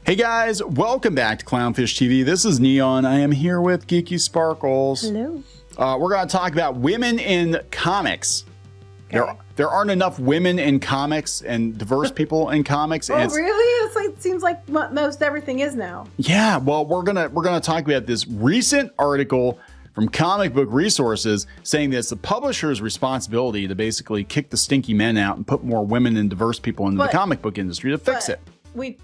Hey guys, welcome back to Clownfish TV. This is Kneon. I am here with Geeky Sparkles. Hello. We're going to talk about women in comics. Okay. There aren't enough women in comics and diverse people in comics. Oh, really? It's like seems like most everything is now. Yeah, well, we're gonna talk about this recent article from Comic Book Resources saying that it's the publisher's responsibility to basically kick the stinky men out and put more women and diverse people into the comic book industry to fix it.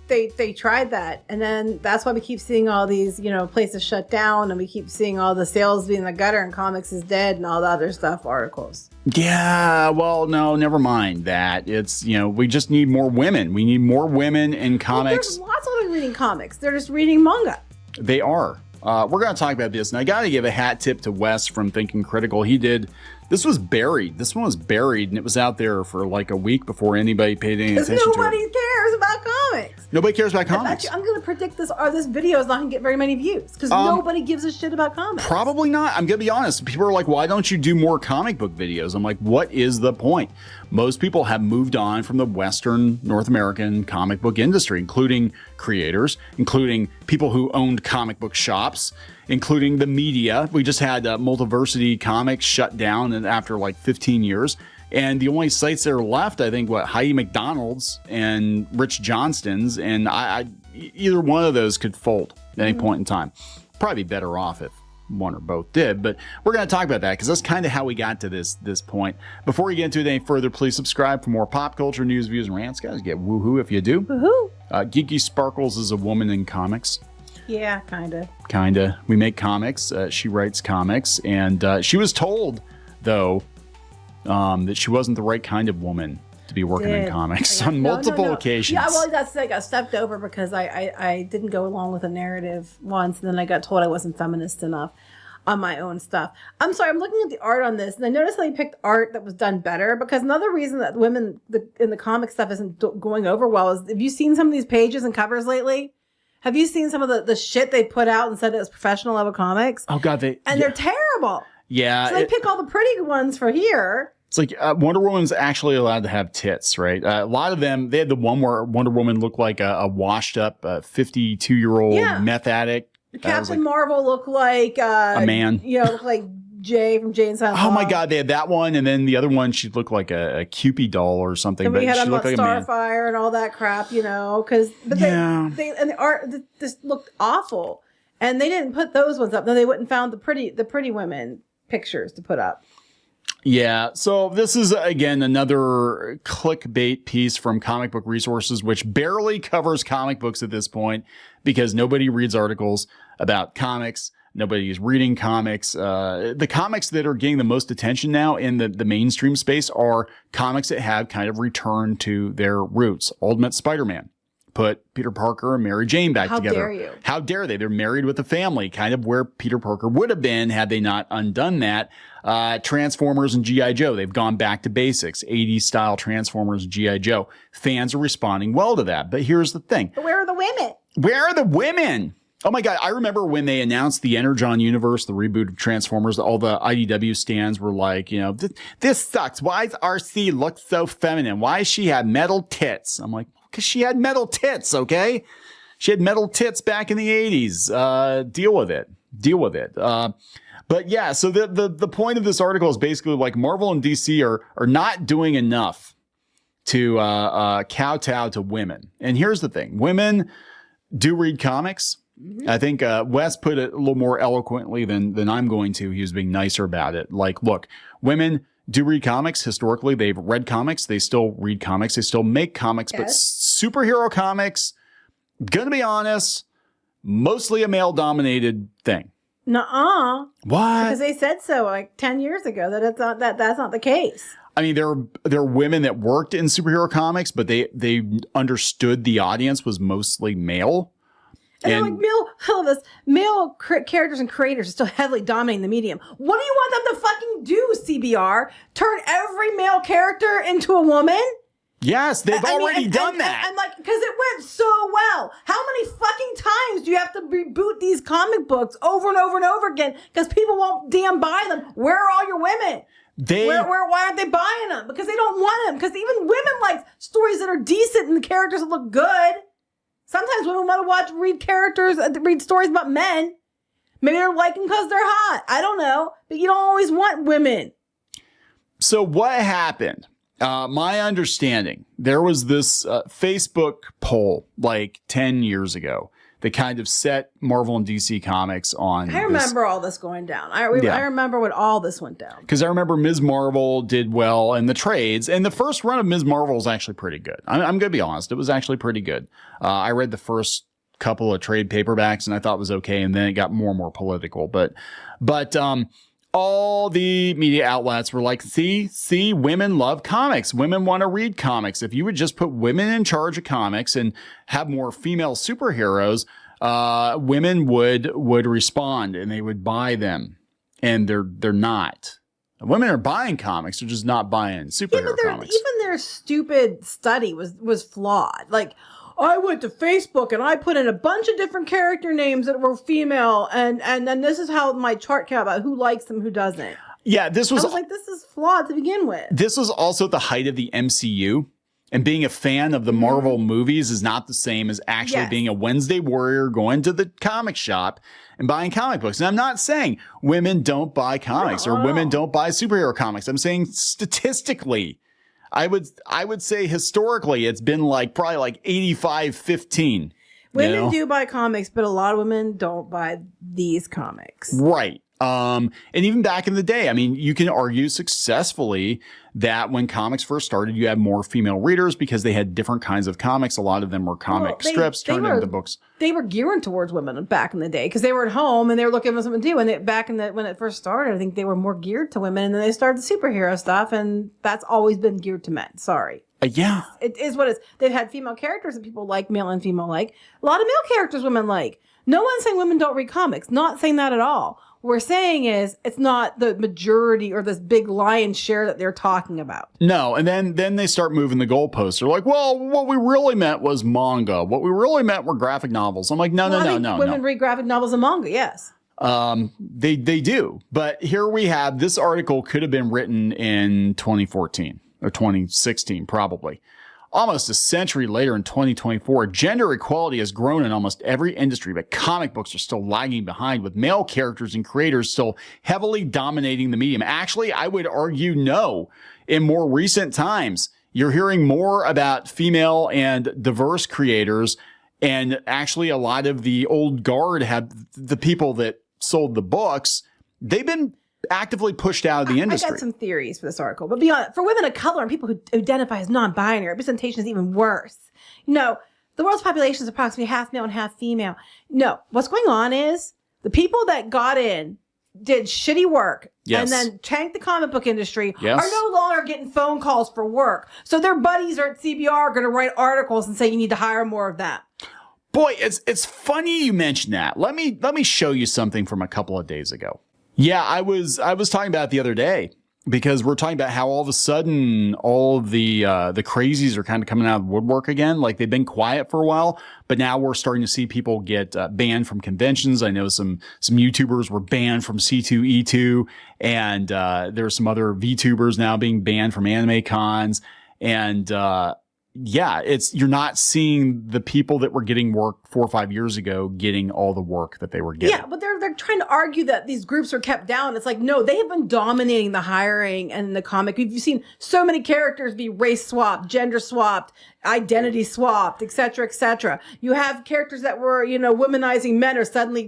They tried that, and then that's why we keep seeing all these places shut down, and we keep seeing all the sales being in the gutter and comics is dead and all the other stuff articles. Yeah, well, no, never mind that. It's we just need more women. We need more women in comics. There's lots of women reading comics. They're just reading manga. They are. We're going to talk about this, and I got to give a hat tip to Wes from Thinking Critical. This was buried. This one was buried, and it was out there for like a week before anybody paid any attention to it. Nobody cares about comics. Nobody cares about comics. I'm going to predict this video is not going to get very many views because nobody gives a shit about comics. Probably not. I'm going to be honest. People are like, why don't you do more comic book videos? I'm like, what is the point? Most people have moved on from the Western North American comic book industry, including creators, including people who owned comic book shops, including the media. We just had Multiversity Comics shut down after like 15 years. And the only sites that are left, I think, Heidi McDonald's and Rich Johnston's. And either one of those could fold at any point in time. Probably better off if one or both did, but we're going to talk about that because that's kind of how we got to this point. Before we get into it any further, please subscribe for more pop culture news, views, and rants. Guys, get woohoo if you do. Woohoo! Geeky Sparkles is a woman in comics. Yeah, kinda. We make comics. She writes comics, and she was told though that she wasn't the right kind of woman to be working in comics on multiple occasions. Yeah, well, that's I got stepped over because I didn't go along with a narrative once, and then I got told I wasn't feminist enough on my own stuff. I'm sorry, I'm looking at the art on this, and I noticed they picked art that was done better because another reason that women in the comic stuff isn't going over well is, have you seen some of these pages and covers lately? Have you seen some of the shit they put out and said it was professional level comics? Oh, God, they're terrible. Yeah. So they pick all the pretty ones for here. It's like Wonder Woman's actually allowed to have tits, right? A lot of them, they had the one where Wonder Woman looked like a washed up 52-year-old meth addict. Captain Marvel looked like a man. Looked like Jay from Jay and Silent Bob. Oh my God, they had that one, and then the other one, she looked like a Cupid doll or something. And we had she looked like Starfire and all that crap, because they and the art just looked awful, and they didn't put those ones up. Then they wouldn't found the pretty women pictures to put up. Yeah, so this is, again, another clickbait piece from Comic Book Resources, which barely covers comic books at this point because nobody reads articles about comics. Nobody is reading comics. The comics that are getting the most attention now in the mainstream space are comics that have kind of returned to their roots. Ultimate Spider-Man put Peter Parker and Mary Jane back together. How dare you? How dare they? They're married with a family, kind of where Peter Parker would have been had they not undone that. Transformers and G.I. Joe, they've gone back to basics. 80s style Transformers and G.I. Joe. Fans are responding well to that. But here's the thing. But where are the women? Where are the women? Oh my God, I remember when they announced the Energon universe, the reboot of Transformers, all the IDW stands were like, this sucks. Why does RC look so feminine? Why does she have metal tits? I'm like, because she had metal tits, okay? She had metal tits back in the 80s. Deal with it. But yeah, so the point of this article is basically like Marvel and DC are not doing enough to kowtow to women. And here's the thing. Women do read comics. I think Wes put it a little more eloquently than I'm going to. He was being nicer about it. Like, look, women do read comics. Historically, they've read comics. They still read comics. They still make comics. Yes. But superhero comics, gonna be honest, mostly a male-dominated thing. Nuh-uh. What? Because they said so like 10 years ago that's not the case. I mean, there are women that worked in superhero comics, but they understood the audience was mostly male. And like male characters and creators are still heavily dominating the medium. What do you want them to fucking do, CBR? Turn every male character into a woman? Yes, they've already done that. And like, because it went so well. How many fucking times do you have to reboot these comic books over and over and over again because people won't damn buy them? Where are all your women? Why aren't they buying them? Because they don't want them. Because even women like stories that are decent and the characters that look good. Sometimes women want to read stories about men. Maybe they're liking because they're hot. I don't know. But you don't always want women. So what happened? My understanding, there was this Facebook poll like 10 years ago that kind of set Marvel and DC Comics on. I remember all this going down. I remember when all this went down. Because I remember Ms. Marvel did well in the trades, and the first run of Ms. Marvel was actually pretty good. I'm going to be honest. It was actually pretty good. I read the first couple of trade paperbacks, and I thought it was okay, and then it got more and more political. But all the media outlets were like, see, women love comics. Women want to read comics. If you would just put women in charge of comics and have more female superheroes, women would respond and they would buy them. And they're not. Women are buying comics. They're just not buying superhero comics. Even their stupid study was flawed. Like, I went to Facebook and I put in a bunch of different character names that were female, and then this is how my chart came about who likes them, who doesn't. Yeah, this was flawed to begin with. This was also the height of the MCU, and being a fan of the Marvel movies is not the same as actually being a Wednesday warrior going to the comic shop and buying comic books. And I'm not saying women don't buy comics or women don't buy superhero comics. I'm saying statistically, I would say historically it's been probably 85-15. Women do buy comics, but a lot of women don't buy these comics. Right. And even back in the day, I mean, you can argue successfully that when comics first started, you had more female readers because they had different kinds of comics. A lot of them were comic strips turned into books. They were geared towards women back in the day because they were at home and they were looking for something to do. And when it first started, I think they were more geared to women. And then they started the superhero stuff, and that's always been geared to men. Sorry. Yeah. It is what it is. They've had female characters that people like, male and female like. A lot of male characters women like. No one's saying women don't read comics. Not saying that at all. What we're saying is it's not the majority or this big lion's share that they're talking about. No, and then they start moving the goalposts. They're like, well, what we really meant was manga. What we really meant were graphic novels. I'm like, no. Women read graphic novels and manga, yes. They do. But here we have, this article could have been written in 2014 or 2016, probably. Almost a century later in 2024, gender equality has grown in almost every industry, but comic books are still lagging behind, with male characters and creators still heavily dominating the medium. Actually, I would argue no. In more recent times, you're hearing more about female and diverse creators, and actually a lot of the old guard the people that sold the books, they've been actively pushed out of the industry. I got some theories for this article, but beyond, for women of color and people who identify as non-binary, representation is even worse. The world's population is approximately half male and half female. No, what's going on is the people that got in, did shitty work, and then tanked the comic book industry, are no longer getting phone calls for work. So their buddies are at CBR are going to write articles and say you need to hire more of them. Boy, it's funny you mention that. Let me show you something from a couple of days ago. Yeah, I was talking about it the other day because we're talking about how all of a sudden all of the crazies are kind of coming out of the woodwork again. Like they've been quiet for a while, but now we're starting to see people get banned from conventions. I know some YouTubers were banned from C2E2, and there's some other VTubers now being banned from anime cons. And you're not seeing the people that were getting work 4 or 5 years ago getting all the work that they were getting. Yeah, but they're trying to argue that these groups are kept down. It's like, no, they have been dominating the hiring and the comic. You've seen so many characters be race swapped, gender swapped, identity swapped, et cetera, et cetera. You have characters that were, womanizing men are suddenly,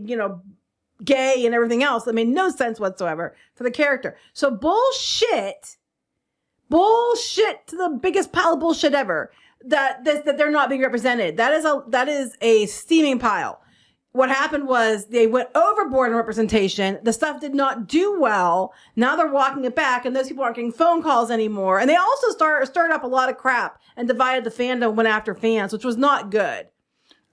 gay and everything else. That made no sense whatsoever for the character. So bullshit to the biggest pile of bullshit ever that they're not being represented. That is a steaming pile. What happened was they went overboard in representation. The stuff did not do well. Now they're walking it back, and those people aren't getting phone calls anymore. And they also stirred up a lot of crap and divided the fandom, went after fans, which was not good.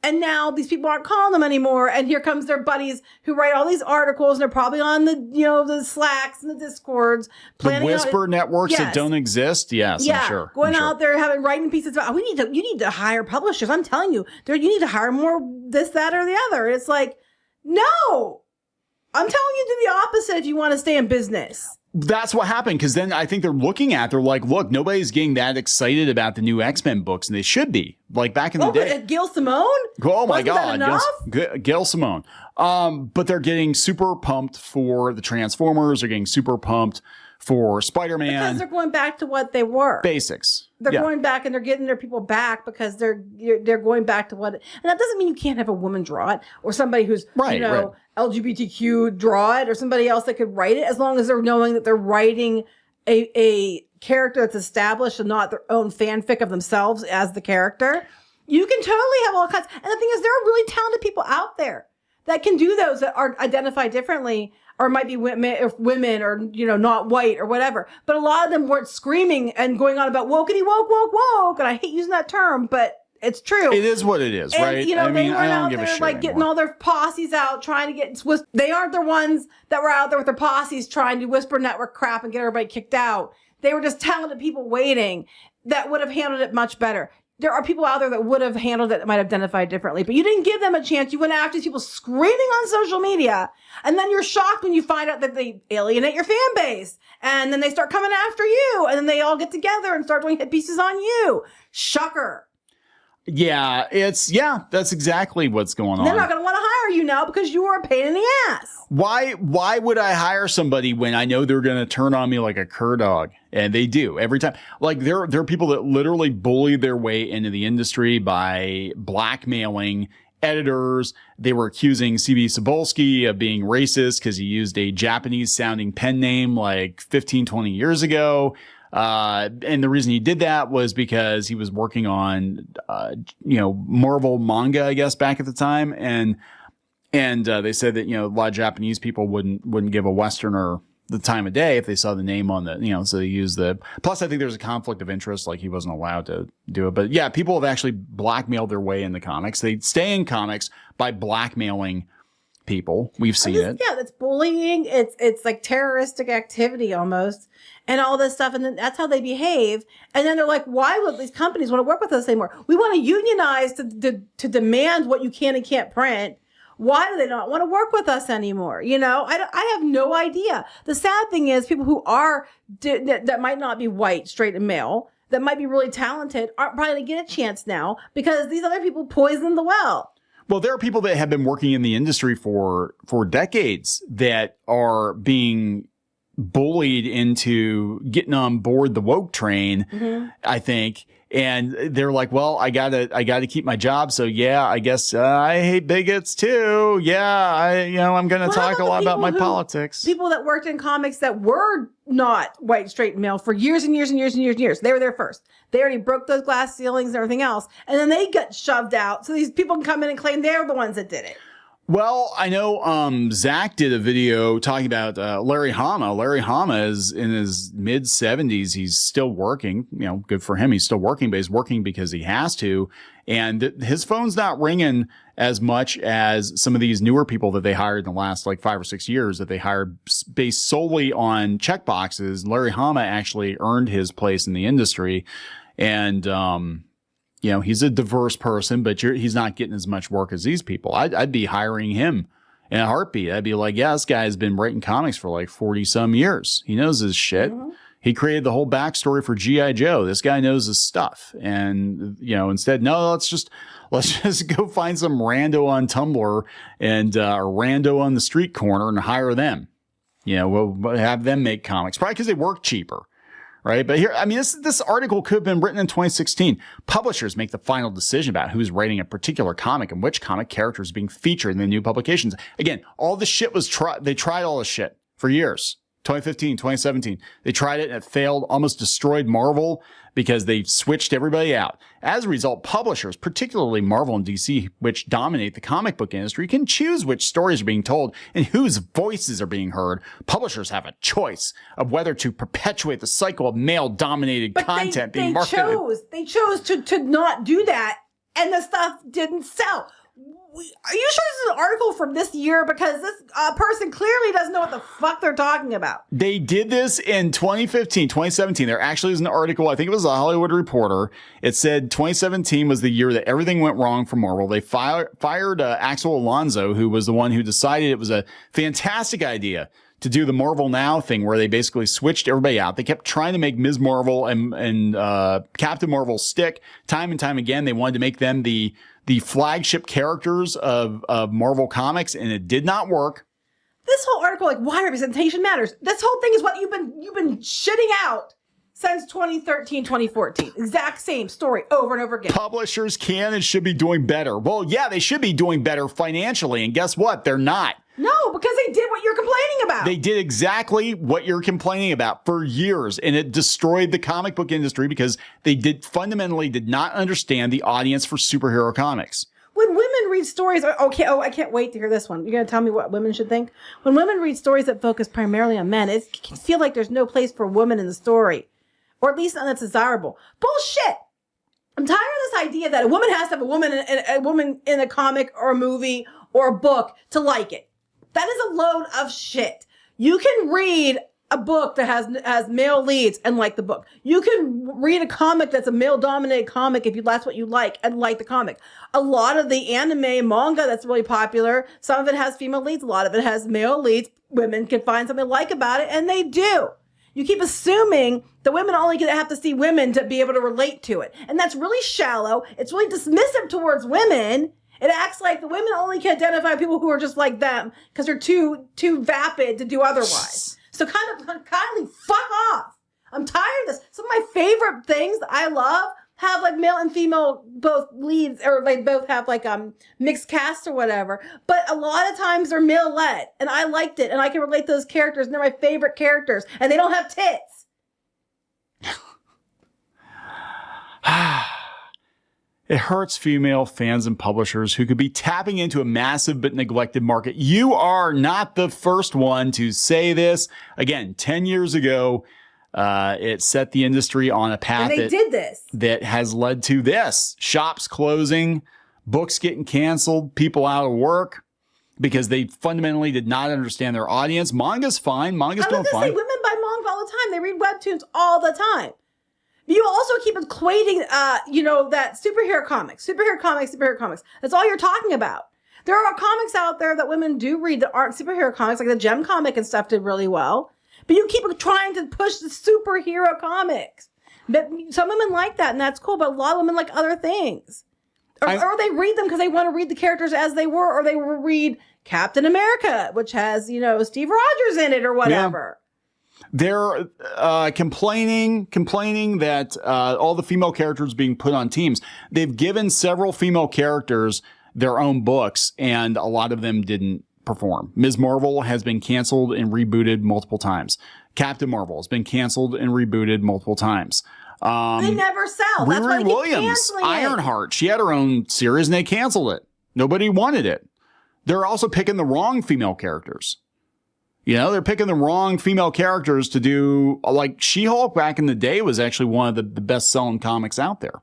And now these people aren't calling them anymore. And here comes their buddies who write all these articles, and they're probably on the Slacks and the Discords. The whisper networks that don't exist. Yes, yeah. I'm sure. Going out there writing pieces about, you need to hire publishers. I'm telling you, you need to hire more this, that, or the other. It's like, no, I'm telling you to do the opposite if you want to stay in business. That's what happened, because then I think they're like, look, nobody's getting that excited about the new X-Men books, and they should be. Like back in the day. Gail Simone? Oh my Wasn't that God. enough? Gail Simone. But they're getting super pumped for the Transformers. They're getting super pumped for Spider-Man. Because they're going back to what they were. Basics. They're going back and they're getting their people back because they're going back to what. And that doesn't mean you can't have a woman draw it or somebody who's LGBTQ draw it or somebody else that could write it, as long as they're knowing that they're writing a character that's established and not their own fanfic of themselves as the character. You can totally have all kinds. And the thing is, there are really talented people out there that can do those, that are identified differently, or might be women or, not white or whatever. But a lot of them weren't screaming and going on about wokety woke, woke, woke. And I hate using that term, but it's true. It is what it is, and, right? They weren't out there like getting all their posses out, trying to get, they aren't the ones that were out there with their posses trying to whisper network crap and get everybody kicked out. They were just talented people waiting that would have handled it much better. There are people out there that would have handled it, that might have identified differently, but you didn't give them a chance. You went after these people screaming on social media, and then you're shocked when you find out that they alienate your fan base, and then they start coming after you, and then they all get together and start doing hit pieces on you. Shocker. Yeah, that's exactly what's going on. They're not going to want to hire you now because you were a pain in the ass. Why would I hire somebody when I know they're going to turn on me like a cur dog? And they do every time. Like there are people that literally bully their way into the industry by blackmailing editors. They were accusing CB Cebulski of being racist because he used a Japanese sounding pen name like 15, 20 years ago. And the reason he did that was because he was working on, Marvel manga, I guess, back at the time. And they said that, a lot of Japanese people wouldn't give a Westerner the time of day if they saw the name on the, so they use plus I think there's a conflict of interest, like he wasn't allowed to do it. But yeah, people have actually blackmailed their way into comics. They stay in comics by blackmailing people. We've seen it. Yeah, that's bullying. It's like terroristic activity almost, and all this stuff. And then that's how they behave. And then they're like, why would these companies want to work with us anymore? We want to unionize to demand what you can and can't print. Why do they not want to work with us anymore? I have no idea. The sad thing is people who are, that might not be white, straight and male, that might be really talented, aren't probably going to get a chance now because these other people poisoned the well. Well, there are people that have been working in the industry for decades that are being bullied into getting on board the woke train, I think. And they're like, well, I gotta keep my job. So yeah, I guess I hate bigots too. Yeah, I'm going to talk a lot about my politics. People that worked in comics that were not white, straight, male for years and years and years and years and years. They were there first. They already broke those glass ceilings and everything else. And then they got shoved out. So these people can come in and claim they're the ones that did it. Well, I know Zach did a video talking about Larry Hama. Larry Hama is in his mid-70s. He's still working. Good for him. He's still working, but he's working because he has to. And his phone's not ringing as much as some of these newer people that they hired in the last 5 or 6 years that they hired based solely on checkboxes. Larry Hama actually earned his place in the industry. And he's a diverse person, but he's not getting as much work as these people. I'd be hiring him in a heartbeat. I'd be like, yeah, this guy's been writing comics for 40 some years. He knows his shit. Mm-hmm. He created the whole backstory for G.I. Joe. This guy knows his stuff. And, instead, no, let's just go find some rando on Tumblr and rando on the street corner and hire them. We'll have them make comics, probably because they work cheaper. Right. But here, this article could have been written in 2016. Publishers make the final decision about who's writing a particular comic and which comic character is being featured in the new publications. Again, all this shit they tried all this shit for years. 2015, 2017. They tried it and it failed, almost destroyed Marvel because they switched everybody out. As a result, publishers, particularly Marvel and DC, which dominate the comic book industry, can choose which stories are being told and whose voices are being heard. Publishers have a choice of whether to perpetuate the cycle of male-dominated content being marketed. They chose to not do that, and the stuff didn't sell. Are you sure this is an article from this year? Because this person clearly doesn't know what the fuck they're talking about. They did this in 2015, 2017. There actually is an article, I think it was a Hollywood Reporter. It said 2017 was the year that everything went wrong for Marvel. They fired Axel Alonso, who was the one who decided it was a fantastic idea to do the Marvel Now thing where they basically switched everybody out. They kept trying to make Ms. Marvel and Captain Marvel stick time and time again. They wanted to make them the flagship characters of Marvel Comics, and it did not work. This whole article, like, why representation matters. This whole thing is what you've been shitting out since 2013, 2014. Exact same story over and over again. Publishers can and should be doing better. Well, yeah, they should be doing better financially, and guess what? They're not. No, because they did what you're complaining about. They did exactly what you're complaining about for years, and it destroyed the comic book industry because they fundamentally did not understand the audience for superhero comics. When women read stories, I can't wait to hear this one. You're going to tell me what women should think? When women read stories that focus primarily on men, it can feel like there's no place for women in the story, or at least none that's desirable. Bullshit! I'm tired of this idea that a woman has to have a woman in a comic or a movie or a book to like it. That is a load of shit. You can read a book that has male leads and like the book. You can read a comic that's a male-dominated comic if that's what you like and like the comic. A lot of the anime manga that's really popular, some of it has female leads, a lot of it has male leads. Women can find something to like about it, and they do. You keep assuming that women only have to see women to be able to relate to it. And that's really shallow. It's really dismissive towards women. It acts like the women only can identify people who are just like them because they're too vapid to do otherwise. So kindly fuck off. I'm tired of this. Some of my favorite things that I love have like male and female both leads, or they both have like mixed cast or whatever. But a lot of times they're male led, and I liked it, and I can relate to those characters, and they're my favorite characters, and they don't have tits. It hurts female fans and publishers who could be tapping into a massive but neglected market. You are not the first one to say this. Again, 10 years ago, it set the industry on a path that has led to this. Shops closing, books getting canceled, people out of work because they fundamentally did not understand their audience. Manga's fine. Manga's doing fine. Say, women buy manga all the time. They read webtoons all the time. You also keep equating, that superhero comics. That's all you're talking about. There are comics out there that women do read that aren't superhero comics, like the Gem comic and stuff did really well. But you keep trying to push the superhero comics. But some women like that, and that's cool. But a lot of women like other things. Or they read them because they want to read the characters as they were, or they will read Captain America, which has, Steve Rogers in it or whatever. Yeah. They're complaining that all the female characters being put on teams. They've given several female characters their own books, and a lot of them didn't perform. Ms. Marvel has been canceled and rebooted multiple times. Captain Marvel has been canceled and rebooted multiple times. They never sell. That's why they keep canceling it. Ironheart, she had her own series and they canceled it. Nobody wanted it. They're also picking the wrong female characters. They're picking the wrong female characters to do, like She-Hulk back in the day was actually one of the best-selling comics out there.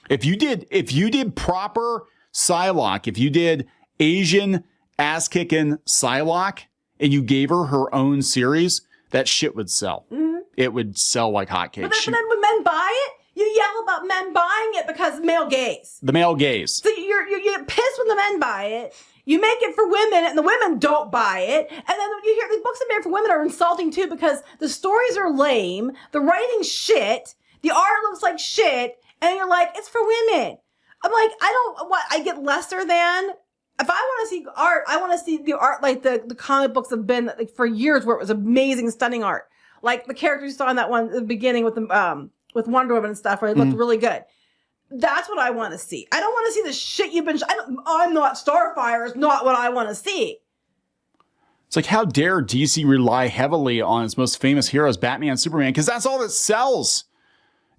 If you did proper Psylocke, if you did Asian ass-kicking Psylocke, and you gave her own series, that shit would sell. Mm-hmm. It would sell like hotcakes. But then when men buy it, you yell about men buying it because male gaze. The male gaze. So you get pissed when the men buy it. You make it for women, and the women don't buy it. And then you hear these books that are made for women are insulting too because the stories are lame, the writing's shit, the art looks like shit, and you're like, it's for women. I'm like, I get lesser than. If I want to see art, I want to see the art like the comic books have been like for years, where it was amazing, stunning art, like the characters you saw in that one at the beginning with Wonder Woman and stuff, where it looked really good. That's what I want to see. I don't want to see the shit you've been. I'm not Starfire is not what I want to see. It's like, how dare DC rely heavily on its most famous heroes, Batman, Superman, because that's all that sells.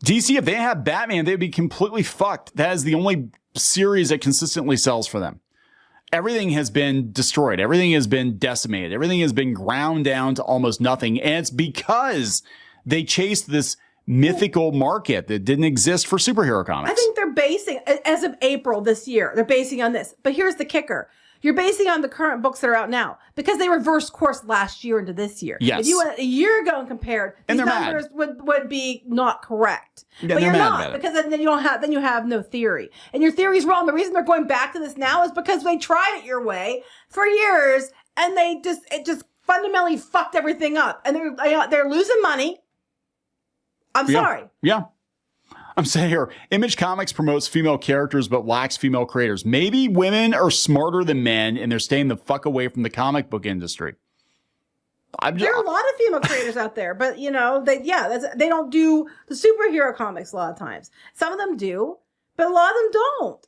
DC, if they had Batman, they'd be completely fucked. That is the only series that consistently sells for them. Everything has been destroyed. Everything has been decimated. Everything has been ground down to almost nothing. And it's because they chased this mythical market that didn't exist for superhero comics. I think they're basing, as of April this year, they're basing on this. But here's the kicker. You're basing on the current books that are out now because they reversed course last year into this year. Yes. If you went a year ago and compared, these numbers would be not correct. Yeah, but you're not, because then you have no theory. And your theory's wrong. The reason they're going back to this now is because they tried it your way for years and it just fundamentally fucked everything up, and they're losing money. I'm sorry. Yeah. I'm saying here, Image Comics promotes female characters but lacks female creators. Maybe women are smarter than men and they're staying the fuck away from the comic book industry. There are a lot of female creators out there, but they don't do the superhero comics a lot of times. Some of them do, but a lot of them don't.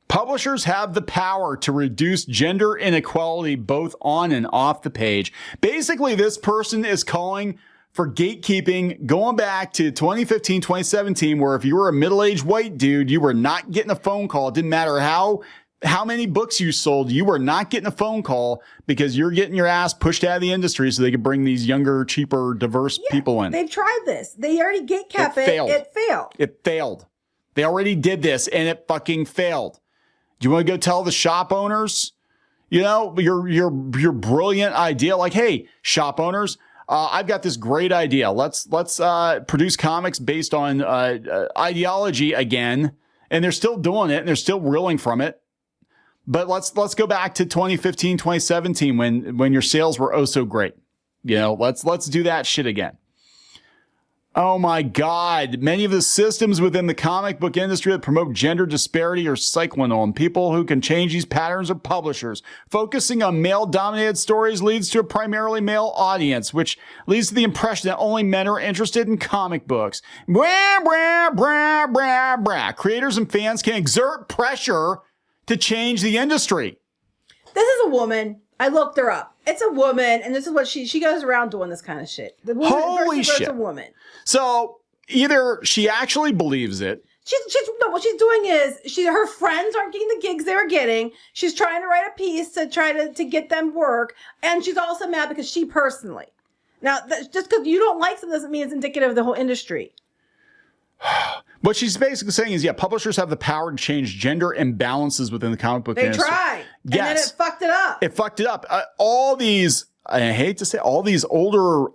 Publishers have the power to reduce gender inequality both on and off the page. Basically, this person is calling for gatekeeping going back to 2015, 2017, where if you were a middle-aged white dude, you were not getting a phone call. It didn't matter how many books you sold, you were not getting a phone call because you're getting your ass pushed out of the industry so they could bring these younger, cheaper, diverse people in. They've tried this. They already gatekept it. It failed. They already did this and it fucking failed. Do you want to go tell the shop owners, your brilliant idea? Like, hey, shop owners, I've got this great idea. Let's produce comics based on ideology again, and they're still doing it and they're still reeling from it. But let's go back to 2015, 2017 when your sales were oh so great. Let's do that shit again. Oh my God. Many of the systems within the comic book industry that promote gender disparity are cycling on. People who can change these patterns are publishers. Focusing on male-dominated stories leads to a primarily male audience, which leads to the impression that only men are interested in comic books. Blah, blah, blah, blah, blah. Creators and fans can exert pressure to change the industry. This is a woman. I looked her up. It's a woman, and this is what she goes around doing this kind of shit. The woman Holy shit. A woman. So either she actually believes it. What she's doing is her friends aren't getting the gigs they were getting. She's trying to write a piece to try to get them work, and she's also mad because she personally. Now, just because you don't like something doesn't mean it's indicative of the whole industry. What she's basically saying is, publishers have the power to change gender imbalances within the comic book industry. They tried. Yes. And then it fucked it up. It fucked it up. All these, I hate to say, all these older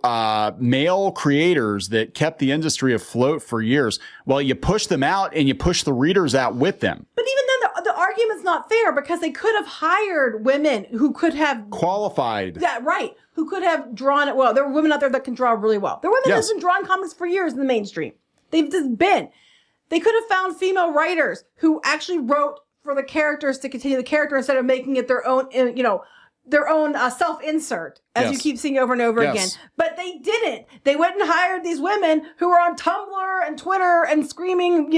male creators that kept the industry afloat for years, well, you push them out and you push the readers out with them. But even then, the argument's not fair because they could have hired women who could have qualified. Yeah, right. Who could have drawn it well. There are women out there that can draw really well. There are women that have been drawing comics for years in the mainstream. They've just been. They could have found female writers who actually wrote for the characters to continue the character instead of making it their own, their own self-insert, as you keep seeing over and over again. But they didn't. They went and hired these women who were on Tumblr and Twitter and screaming,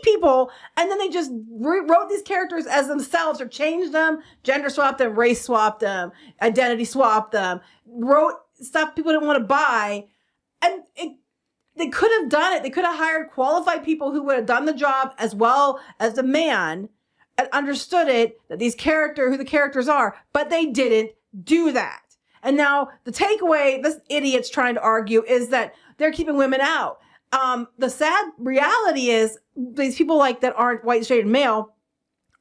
people. And then they just rewrote these characters as themselves or changed them, gender swapped them, race swapped them, identity swapped them, wrote stuff people didn't want to buy. And they could have done it. They could have hired qualified people who would have done the job as well as the man and understood it, that who the characters are, but they didn't do that. And now the takeaway, this idiot's trying to argue, is that they're keeping women out. The sad reality is these people that aren't white, straight, and male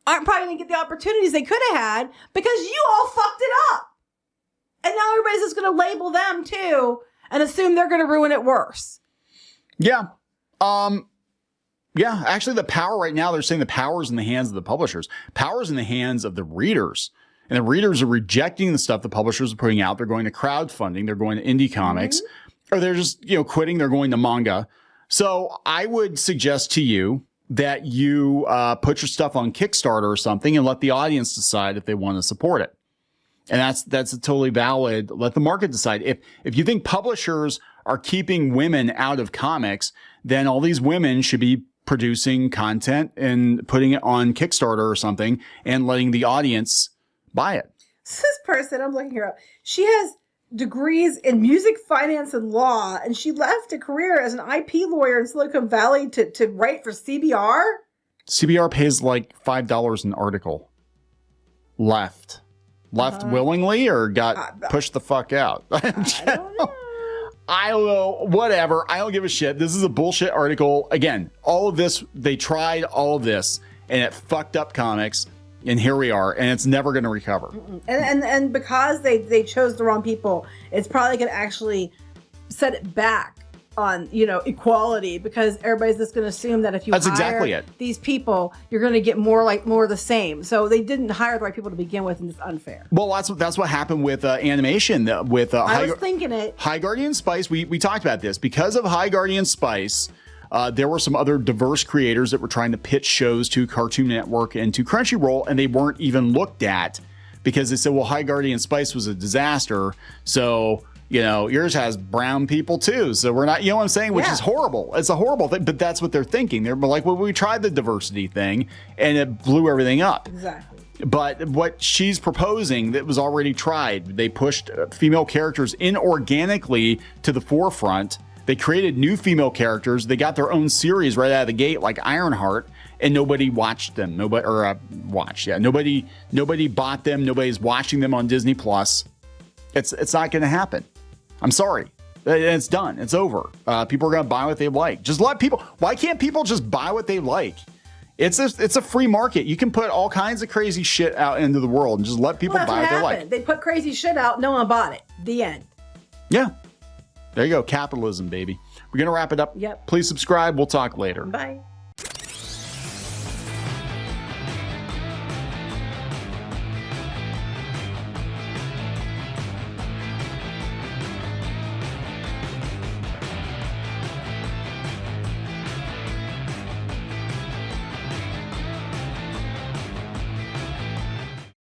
aren't probably going to get the opportunities they could have had because you all fucked it up. And now everybody's just going to label them too and assume they're going to ruin it worse. Yeah. Actually the power right now, they're saying the power is in the hands of the publishers. Power is in the hands of the readers. And the readers are rejecting the stuff the publishers are putting out. They're going to crowdfunding. They're going to indie comics. Or they're just, quitting. They're going to manga. So I would suggest to you that you put your stuff on Kickstarter or something and let the audience decide if they want to support it. And that's a totally valid, let the market decide. If you think publishers are keeping women out of comics, then all these women should be producing content and putting it on Kickstarter or something and letting the audience buy it. This person, I'm looking her up. She has degrees in music, finance, and law, and she left a career as an IP lawyer in Silicon Valley to write for CBR. CBR pays like $5 an article. Left willingly or got pushed the fuck out? I don't know. I don't know. Whatever. I don't give a shit. This is a bullshit article. Again, all of this, they tried all of this and it fucked up comics. And here we are. And it's never going to recover. And because they chose the wrong people, it's probably going to actually set it back equality, because everybody's just going to assume that if you That's hire exactly it. these people, you're going to get more of the same. So they didn't hire the right people to begin with, and it's unfair. Well, that's what happened with animation. With I was thinking it. High Guardian Spice. We talked about this because of High Guardian Spice. There were some other diverse creators that were trying to pitch shows to Cartoon Network and to Crunchyroll, and they weren't even looked at because they said, well, High Guardian Spice was a disaster. So, yours has brown people too. So we're not, what I'm saying? Which is horrible. It's a horrible thing, but that's what they're thinking. They're like, well, we tried the diversity thing and it blew everything up. Exactly. But what she's proposing that was already tried, they pushed female characters inorganically to the forefront. They created new female characters. They got their own series right out of the gate, like Ironheart, and nobody watched them. Nobody bought them. Nobody's watching them on Disney Plus. It's not going to happen. I'm sorry. It's done. It's over. People are going to buy what they like. Just let people. Why can't people just buy what they like? It's a free market. You can put all kinds of crazy shit out into the world and just let people buy what they like. They put crazy shit out. No one bought it. The end. Yeah. There you go. Capitalism, baby. We're going to wrap it up. Yep. Please subscribe. We'll talk later. Bye.